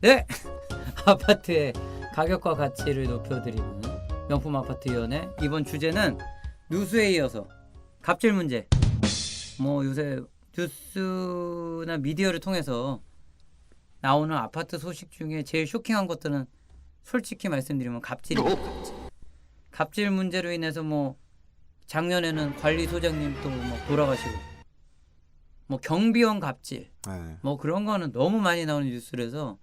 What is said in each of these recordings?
네! 아파트의 가격과 가치를 높여드리는 명품 아파트위원회. 이번 주제는 뉴스에 이어서 갑질 문제. 뭐 요새 뉴스나 미디어를 통해서 나오는 아파트 소식 중에 제일 쇼킹한 것들은 솔직히 말씀드리면 갑질입니다. 갑질 문제로 인해서 뭐 작년에는 관리소장님 또 뭐 돌아가시고 뭐 경비원 갑질 네. 뭐 그런 거는 너무 많이 나오는 뉴스라서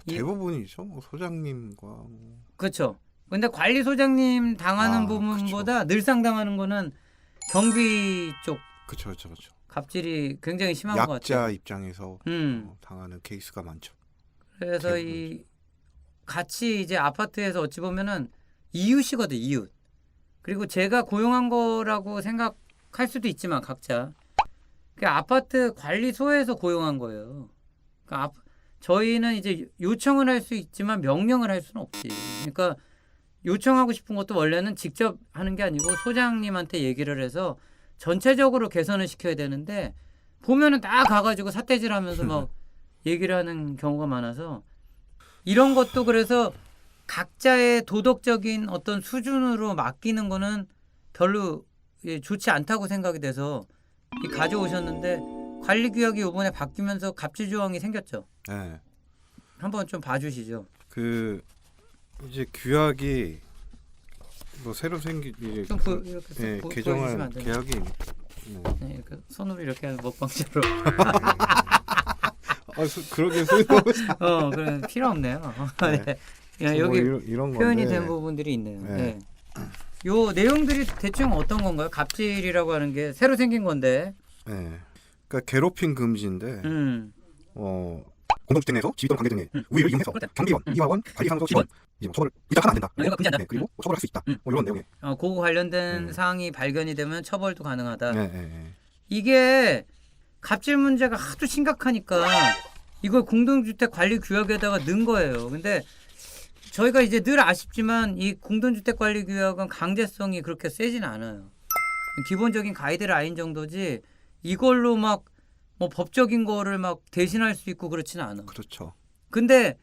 대부분이죠. 뭐 소장님과 뭐. 그렇죠. 근데 관리소장님 당하는 부분보다 늘상 당하는 거는 경비 쪽 그렇죠. 갑질이 굉장히 심한 것 같아요. 약자 입장에서 당하는 케이스가 많죠. 그래서 대부분이죠. 이 같이 이제 아파트에서 어찌 보면은 이웃이거든, 이웃. 그리고 제가 고용한 거라고 생각할 수도 있지만 각자 그 아파트 관리소에서 고용한 거예요. 그러니까 저희는 이제 요청을 할 수 있지만 명령을 할 수는 없지. 그러니까 요청하고 싶은 것도 원래는 직접 하는 게 아니고 소장님한테 얘기를 해서 전체적으로 개선을 시켜야 되는데 보면은 다 가가지고 삿대질하면서 막 얘기를 하는 경우가 많아서 이런 것도 그래서 각자의 도덕적인 어떤 수준으로 맡기는 거는 별로 좋지 않다고 생각이 돼서 가져오셨는데 관리규약이 이번에 바뀌면서 갑질 조항이 생겼죠. 네. 한번 좀 봐주시죠. 그 이제 규약이 뭐 새로 생긴 이제 좀 이렇게 개정할 보여주시면 계약이 네, 이렇게 손으로 이렇게 하는 먹방처럼. 그러게 그래 필요 없네요. 네. 네. 야, 여기 뭐 이런 표현이 건데. 된 부분들이 있네요. 네. 네. 요 내용들이 대충 어떤 건가요? 갑질이라고 하는 게 새로 생긴 건데. 네. 그러니까 괴롭힘 금지인데 공동주택 내에서 지휘 또는 관계 등의 우위를 이용해서 경비원, 이화원, 관리사무소 직원 이제 뭐 처벌을 위탁하면 안 된다. 이거 금지한다. 네, 그리고 처벌할 수 있다. 뭐 이런 내용의. 그거 관련된 사항이 발견이 되면 처벌도 가능하다. 네. 이게 갑질 문제가 하도 심각하니까 이걸 공동주택 관리 규약에다가 넣은 거예요. 근데 저희가 이제 늘 아쉽지만 이 공동주택 관리 규약은 강제성이 그렇게 세진 않아요. 기본적인 가이드라인 정도지 이걸로 막 뭐 법적인 거를 막 대신할 수 있고 그렇지는 않아. 그렇죠. 근데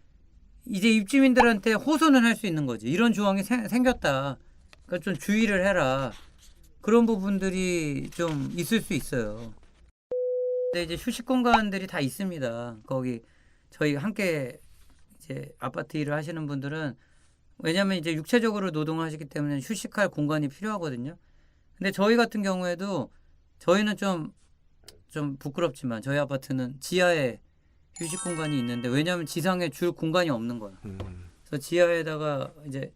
이제 입주민들한테 호소는 할 수 있는 거지. 이런 조항이 생겼다. 그러니까 좀 주의를 해라. 그런 부분들이 좀 있을 수 있어요. 근데 이제 휴식 공간들이 다 있습니다. 거기 저희 함께 이제 아파트 일을 하시는 분들은 왜냐하면 이제 육체적으로 노동을 하시기 때문에 휴식할 공간이 필요하거든요. 근데 저희 같은 경우에도 저희는 좀 부끄럽지만 저희 아파트는 지하에 휴식 공간이 있는데 왜냐하면 지상에 줄 공간이 없는 거야. 그래서 지하에다가 이제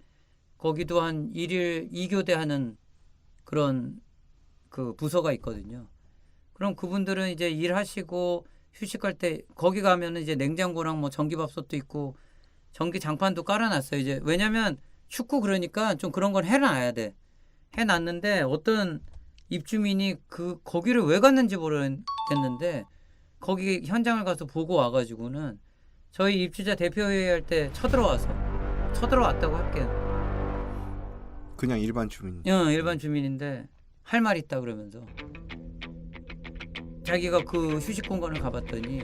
거기도 한 1일 2교대 하는 그런 그 부서가 있거든요. 그럼 그분들은 이제 일하시고 휴식할 때 거기 가면은 이제 냉장고랑 뭐 전기밥솥도 있고 전기 장판도 깔아놨어요. 이제 왜냐면 춥고 그러니까 좀 그런 건 해놔야 돼. 해놨는데 어떤 입주민이 거기를 왜 갔는지 모르겠는데 거기 현장을 가서 보고 와가지고는 저희 입주자 대표회의 할 때 쳐들어왔다고 할게요. 그냥 일반 주민. 일반 주민인데 할 말 있다 그러면서 자기가 그 휴식 공간을 가봤더니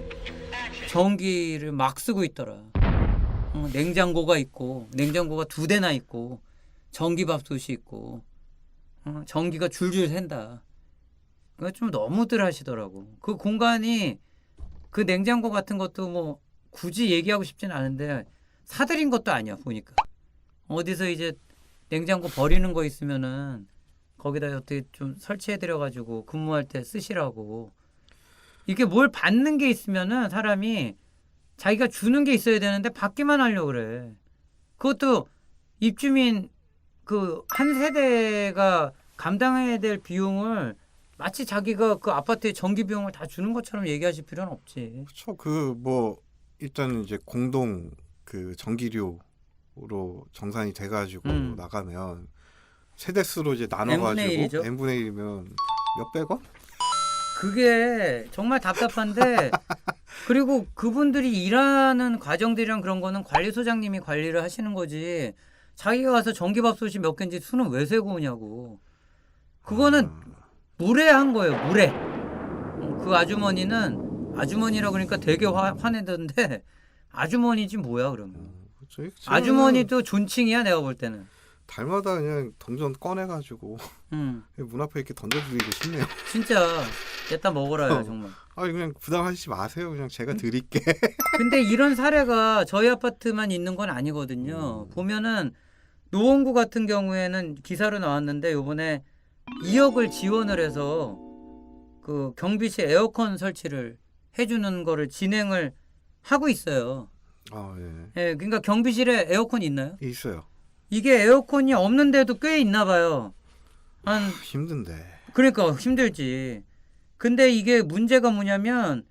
전기를 막 쓰고 있더라. 냉장고가 있고 냉장고가 2대나 있고 전기밥솥이 있고 전기가 줄줄 샌다. 그거 좀 너무들 하시더라고. 그 공간이 그 냉장고 같은 것도 뭐 굳이 얘기하고 싶진 않은데 사들인 것도 아니야 보니까. 어디서 이제 냉장고 버리는 거 있으면은 거기다 어떻게 좀 설치해드려가지고 근무할 때 쓰시라고. 이렇게 뭘 받는 게 있으면은 사람이 자기가 주는 게 있어야 되는데 받기만 하려고 그래. 그것도 입주민 그 한 세대가 감당해야 될 비용을 마치 자기가 그 아파트의 전기 비용을 다 주는 것처럼 얘기하실 필요는 없지. 그렇죠. 그 뭐 일단 이제 공동 그 전기료로 정산이 돼가지고 나가면 세대수로 이제 나눠가지고 n분의 1이면 몇백 원? 그게 정말 답답한데 그리고 그분들이 일하는 과정들이랑 그런 거는 관리소장님이 관리를 하시는 거지. 자기가 가서 전기밥솥이 몇 개인지 수는 왜 세고 오냐고. 그거는 무례한 거예요. 무례. 그 아주머니는 아주머니라고 그러니까 되게 화내던데 아주머니지 뭐야 그러면. 저는 아주머니도 존칭이야 내가 볼 때는. 달마다 그냥 동전 꺼내가지고 문 앞에 이렇게 던져드리고 싶네요. 진짜 갖다 먹어라요 정말. 그냥 부담하시지 마세요. 그냥 제가 드릴게. 근데 이런 사례가 저희 아파트만 있는 건 아니거든요. 보면은 노원구 같은 경우에는 기사로 나왔는데 요번에 2억을 지원을 해서 그 경비실 에어컨 설치를 해주는 거를 진행을 하고 있어요. 예, 그러니까 경비실에 에어컨이 있나요? 있어요. 이게 에어컨이 없는데도 꽤 있나 봐요. 힘든데. 그러니까 힘들지. 근데 이게 문제가 뭐냐면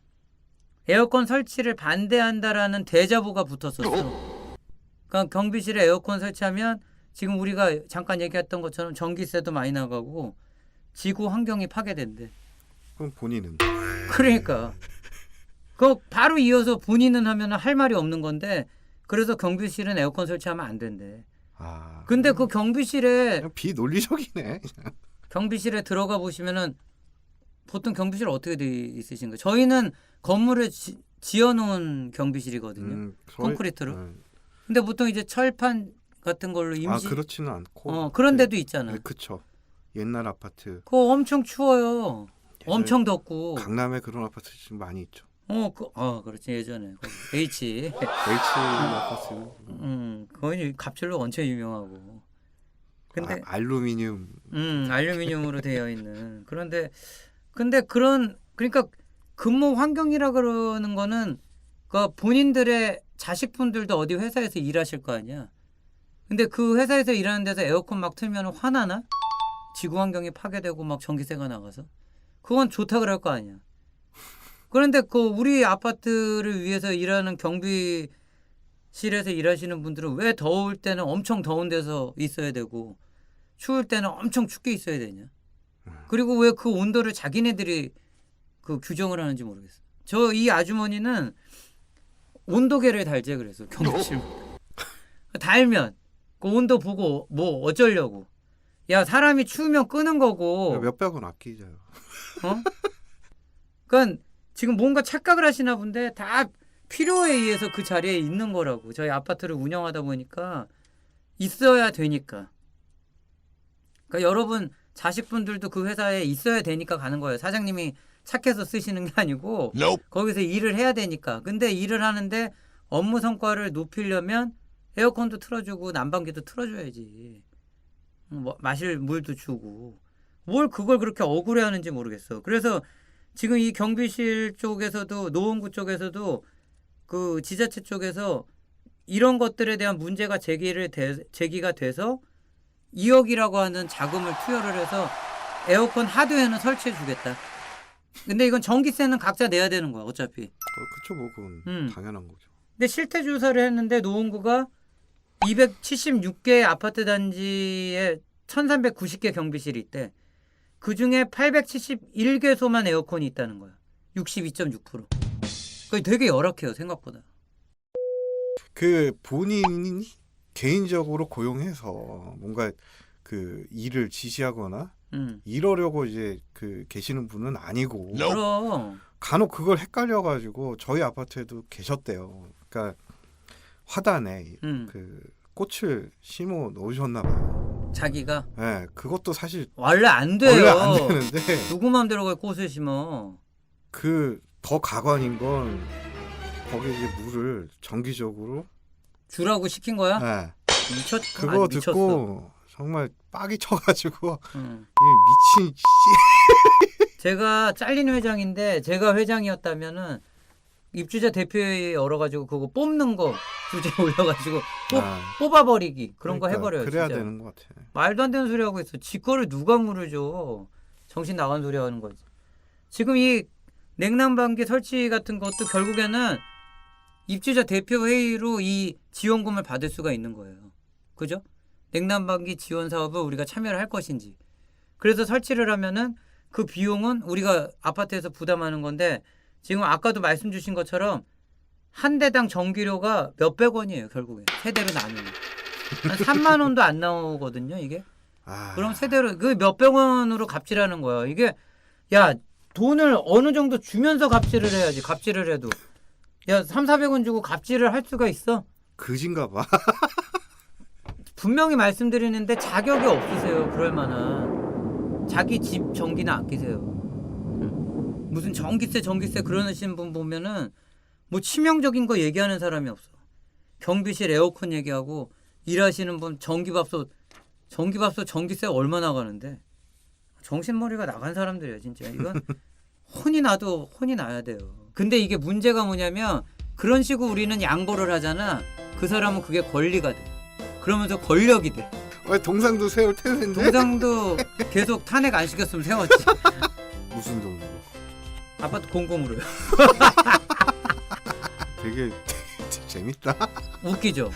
에어컨 설치를 반대한다라는 대자보가 붙었었어. 그러니까 경비실에 에어컨 설치하면 지금 우리가 잠깐 얘기했던 것처럼 전기세도 많이 나가고 지구 환경이 파괴된대. 그럼 본인은? 그러니까 그 바로 이어서 본인은 하면 할 말이 없는 건데 그래서 경비실은 에어컨 설치하면 안 된대. 근데 그 경비실에 비논리적이네. 경비실에 들어가 보시면은 보통 경비실 어떻게 돼 있으신가요? 저희는 건물에 지어놓은 경비실이거든요. 콘크리트로. 근데 보통 이제 철판 같은 걸로 임시. 그렇지는 않고. 그런 데도 있잖아. 그쵸. 옛날 아파트. 그거 엄청 추워요. 엄청 덥고. 강남에 그런 아파트 지금 많이 있죠. 그렇지 예전에 H 아파트. 거의 갑질로 원체 유명하고. 근데 알루미늄. 알루미늄으로 되어 있는. 근데 그러니까 근무 환경이라 그러는 거는 그 본인들의 자식분들도 어디 회사에서 일하실 거 아니야. 근데 그 회사에서 일하는 데서 에어컨 막 틀면 화나나? 지구 환경이 파괴되고 막 전기세가 나가서 그건 좋다 그럴 거 아니야. 그런데 그 우리 아파트를 위해서 일하는 경비실에서 일하시는 분들은 왜 더울 때는 엄청 더운 데서 있어야 되고 추울 때는 엄청 춥게 있어야 되냐? 그리고 왜 그 온도를 자기네들이 그 규정을 하는지 모르겠어. 저 이 아주머니는 온도계를 달재 그래서 경비실 달면 그 온도 보고 뭐 어쩌려고? 야 사람이 추우면 끄는 거고. 몇백원 아끼죠. 그러니까 지금 뭔가 착각을 하시나 본데 다 필요에 의해서 그 자리에 있는 거라고. 저희 아파트를 운영하다 보니까 있어야 되니까. 그러니까 여러분 자식분들도 그 회사에 있어야 되니까 가는 거예요. 사장님이 착해서 쓰시는 게 아니고 거기서 일을 해야 되니까. 근데 일을 하는데 업무 성과를 높이려면 에어컨도 틀어주고 난방기도 틀어줘야지. 마실 물도 주고. 뭘 그걸 그렇게 억울해하는지 모르겠어. 그래서 지금 이 경비실 쪽에서도 노원구 쪽에서도 그 지자체 쪽에서 이런 것들에 대한 문제가 제기가 돼서 2억이라고 하는 자금을 투여를 해서 에어컨 하드웨어는 설치해 주겠다. 근데 이건 전기세는 각자 내야 되는 거야 어차피. 그쵸 뭐 그건 당연한 거죠. 근데 실태 조사를 했는데 노원구가 276개 아파트 단지에 1390개 경비실이 있대. 그중에 871개소만 에어컨이 있다는 거야. 62.6%. 그게 되게 열악해요 생각보다. 그 본인이 개인적으로 고용해서 뭔가 그 일을 지시하거나 이러려고 이제 그 계시는 분은 아니고. 그럼 간혹 그걸 헷갈려가지고 저희 아파트에도 계셨대요. 그러니까 화단에 그 꽃을 심어 놓으셨나 봐요. 자기가. 네, 그것도 사실 원래 안 돼요. 원래 안 되는데. 누구 마음대로 그 꽃을 심어. 그 더 가관인 건 거기 이제 물을 정기적으로 주라고 시킨 거야? 네. 그거 듣고 정말 빡이 쳐가지고 이 미친 제가 잘린 회장인데 제가 회장이었다면은 입주자 대표회의 열어가지고 그거 뽑는 거 주제 올려가지고 뽑아버리기 그런 그러니까, 거 해버려요. 그래야 진짜. 되는 것 같아. 말도 안 되는 소리 하고 있어. 지 거를 누가 물을 줘. 정신 나간 소리 하는 거지. 지금 이 냉난방기 설치 같은 것도 결국에는 입주자 대표회의로 이 지원금을 받을 수가 있는 거예요. 그죠? 냉난방기 지원 사업을 우리가 참여를 할 것인지. 그래서 설치를 하면은 그 비용은 우리가 아파트에서 부담하는 건데 지금 아까도 말씀 주신 것처럼 한 대당 전기료가 몇백 원이에요. 결국에 세대로 나누면 한 3만 원도 안 나오거든요. 이게. 그럼 세대로 그 몇백 원으로 갑질하는 거야. 이게 야 돈을 어느 정도 주면서 갑질을 해야지. 갑질을 해도 야 3,400원 주고 갑질을 할 수가 있어? 그진가 봐. 분명히 말씀드리는데 자격이 없으세요. 그럴 만한. 자기 집 전기나 아끼세요. 무슨 전기세 그러시는 분 보면은 뭐 치명적인 거 얘기하는 사람이 없어. 경비실 에어컨 얘기하고 일하시는 분 전기밥솥 전기세 얼마나 가는데 정신머리가 나간 사람들이야 진짜. 이건 혼이 나야 돼요. 근데 이게 문제가 뭐냐면 그런 식으로 우리는 양보를 하잖아. 그 사람은 그게 권리가 돼. 그러면서 권력이 돼. 동상도 세울 텐데. 동상도 계속 탄핵 안 시켰으면 세웠지. 무슨 동상? 아파트 공공으로요. 되게 재밌다. 웃기죠.